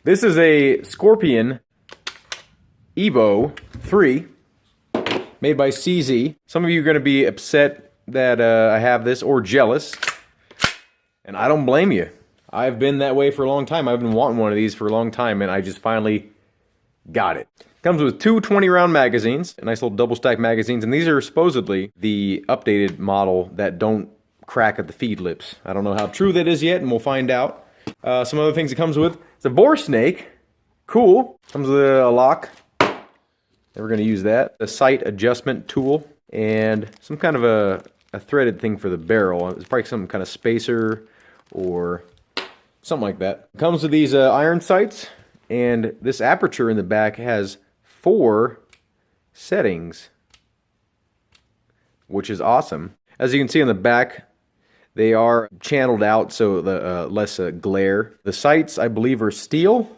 This is a Scorpion Evo 3 made by CZ. Some of you are going to be upset that I have this, or jealous, and I don't blame you. I've been that way for a long time. I've been wanting one of these for a long time, and I just finally got it. Comes with two 20-round magazines, nice little double-stack magazines, and these are supposedly the updated model that don't crack at the feed lips. I don't know how true that is yet, and we'll find out. Some other things it comes with. It's a bore snake. Cool. Comes with a lock. Never going to use that. A sight adjustment tool, and some kind of a threaded thing for the barrel. It's probably some kind of spacer or something like that. Comes with these iron sights, and this aperture in the back has 4 settings, which is awesome. As you can see on the back, they are channeled out so the less glare. The sights, I believe, are steel,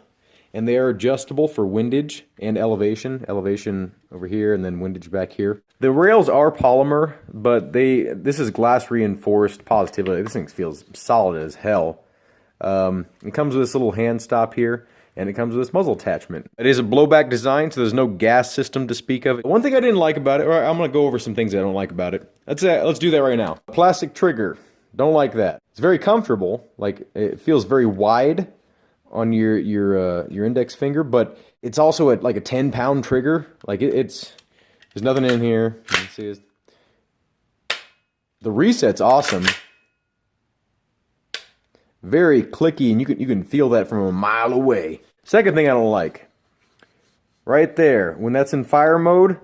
and they are adjustable for windage and elevation. Elevation over here, and then windage back here. The rails are polymer, but this is glass reinforced positively. This thing feels solid as hell. It comes with this little hand stop here, and it comes with this muzzle attachment. It is a blowback design, so there's no gas system to speak of. One thing I didn't like about it, or I'm going to go over some things I don't like about it. Let's do that right now. Plastic trigger. Don't like that. It's very comfortable. Like, it feels very wide on your index finger, but it's also like a 10-pound trigger. Like there's nothing in here. You can see the reset's awesome. Very clicky, and you can feel that from a mile away. Second thing I don't like, right there, when that's in fire mode,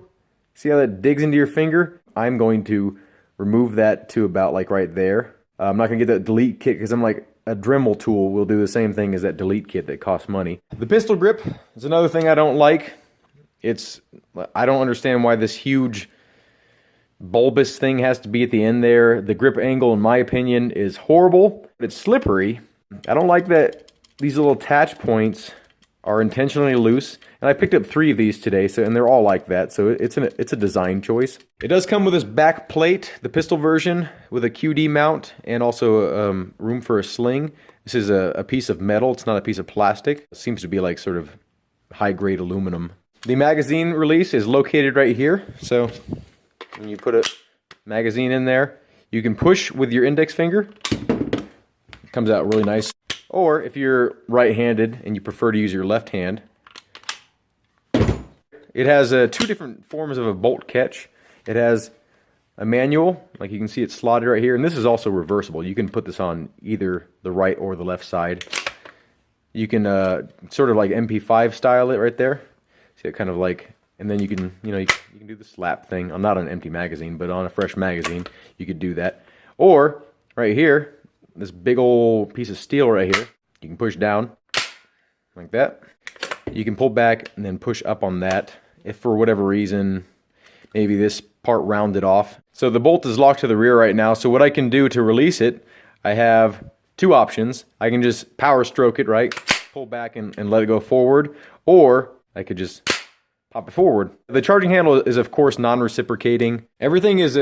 see how that digs into your finger? I'm going to remove that to about like right there. I'm not going to get that delete kit because I'm like, a Dremel tool will do the same thing as that delete kit that costs money. The pistol grip is another thing I don't like. I don't understand why this huge bulbous thing has to be at the end there. The grip angle, in my opinion, is horrible. It's slippery. I don't like that these little attach points are intentionally loose. And I picked up 3 of these today, and they're all like that, so it's a design choice. It does come with this back plate, the pistol version, with a QD mount, and also room for a sling. This is a piece of metal, it's not a piece of plastic. It seems to be like sort of high-grade aluminum. The magazine release is located right here, so when you put a magazine in there, you can push with your index finger. It comes out really nice. Or if you're right-handed and you prefer to use your left hand, it has 2 different forms of a bolt catch. It has a manual, like you can see it's slotted right here, and this is also reversible. You can put this on either the right or the left side. You can sort of like MP5 style it right there. See it kind of like, and then you can do the slap thing. I'm not on an empty magazine, but on a fresh magazine, you could do that. Or right here, this big old piece of steel right here, you can push down like that. You can pull back and then push up on that if for whatever reason maybe this part rounded off. So the bolt is locked to the rear right now, so what I can do to release it, I have 2 options. I can just power stroke it, right? Pull back and let it go forward, or I could just pop it forward. The charging handle is of course non-reciprocating. Everything is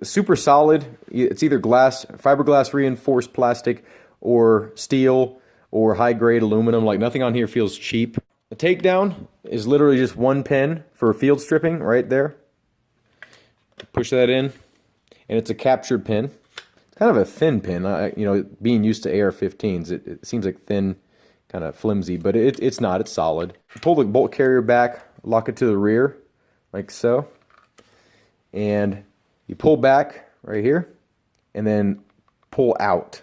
super solid. It's either fiberglass reinforced plastic or steel or high-grade aluminum. Like, nothing on here feels cheap. The takedown is literally just 1 pin for field stripping right there. Push that in, and it's a captured pin. It's kind of a thin pin. Being used to AR-15s, it seems like thin, kind of flimsy, but it's not. It's solid. Pull the bolt carrier back, lock it to the rear, like so, and you pull back right here, and then pull out.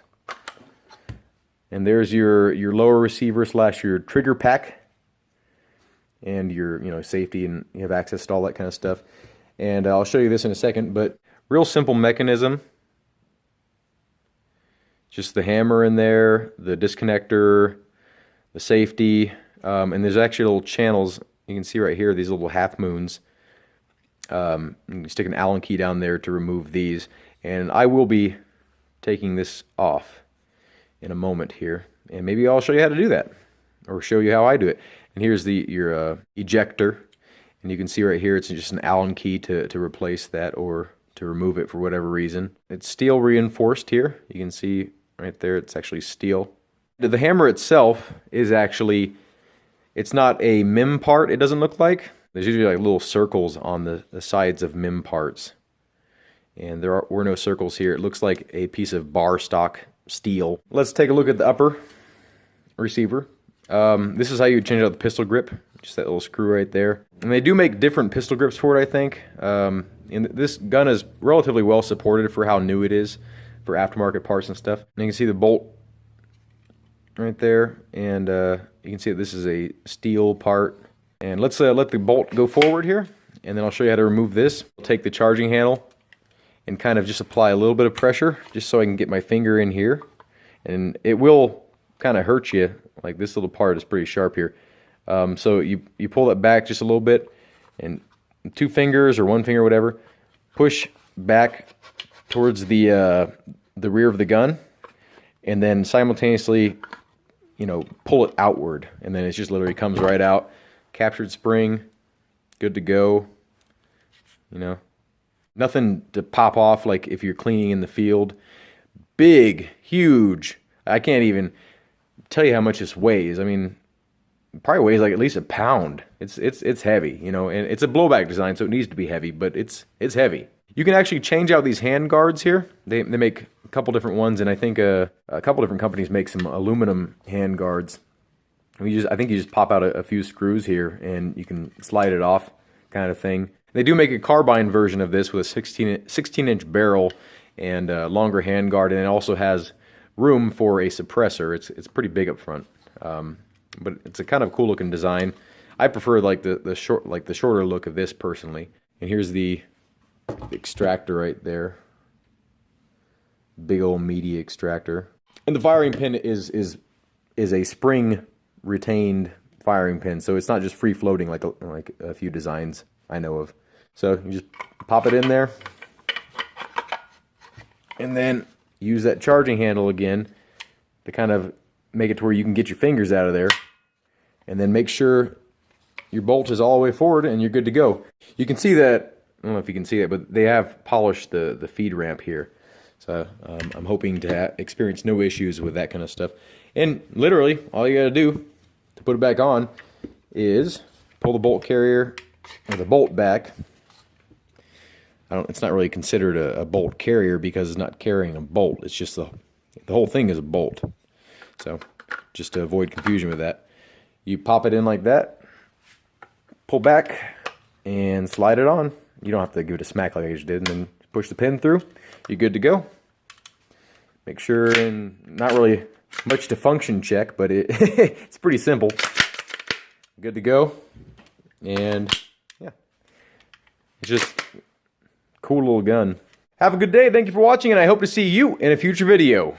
And there's your lower receiver / your trigger pack, and your safety, and you have access to all that kind of stuff. And I'll show you this in a second, but real simple mechanism. Just the hammer in there, the disconnector, the safety, and there's actually little channels. You can see right here these little half moons. You can stick an Allen key down there to remove these, and I will be taking this off in a moment here, and maybe I'll show you how to do that, or show you how I do it. And here's your ejector, and you can see right here it's just an Allen key to replace that or to remove it for whatever reason. It's steel reinforced here. You can see right there it's actually steel. The hammer itself is actually It's not a MIM part, it doesn't look like. There's usually like little circles on the sides of MIM parts. And there were no circles here. It looks like a piece of bar stock steel. Let's take a look at the upper receiver. This is how you change out the pistol grip. Just that little screw right there. And they do make different pistol grips for it, I think. And this gun is relatively well supported for how new it is for aftermarket parts and stuff. And you can see the bolt right there. And you can see that this is a steel part. And let's let the bolt go forward here. And then I'll show you how to remove this. I'll take the charging handle and kind of just apply a little bit of pressure just so I can get my finger in here. And it will kind of hurt you. Like this little part is pretty sharp here. So you pull it back just a little bit, and 2 fingers or 1 finger, whatever, push back towards the rear of the gun, and then simultaneously, you know, pull it outward, and then it just literally comes right out. Captured spring, good to go. You know, nothing to pop off like if you're cleaning in the field. Big, huge. I can't even tell you how much this weighs. I mean, it probably weighs like at least a pound. It's heavy, you know, and it's a blowback design, so it needs to be heavy, but it's heavy. You can actually change out these hand guards here. They make a couple different ones, and I think a couple different companies make some aluminum hand guards. I think you just pop out a few screws here, and you can slide it off, kind of thing. They do make a carbine version of this with a 16-inch barrel and a longer hand guard, and it also has room for a suppressor. It's pretty big up front, but it's a kind of cool looking design. I prefer like the shorter look of this personally. And here's the extractor right there, big old meaty extractor. And the firing pin is a spring retained firing pin, so it's not just free floating like a few designs I know of. So you just pop it in there, and then use that charging handle again to kind of make it to where you can get your fingers out of there, and then make sure your bolt is all the way forward and you're good to go. You can see that, I don't know if you can see that, but they have polished the feed ramp here. So I'm hoping to experience no issues with that kind of stuff. And literally, all you gotta do to put it back on is pull the bolt carrier, or the bolt back. It's not really considered a bolt carrier because it's not carrying a bolt. It's just the whole thing is a bolt. So just to avoid confusion with that, you pop it in like that, pull back, and slide it on. You don't have to give it a smack like I just did, and then push the pin through. You're good to go. Make sure, and not really much to function check, but it's pretty simple. Good to go. And yeah, it's just a cool little gun. Have a good day. Thank you for watching, and I hope to see you in a future video.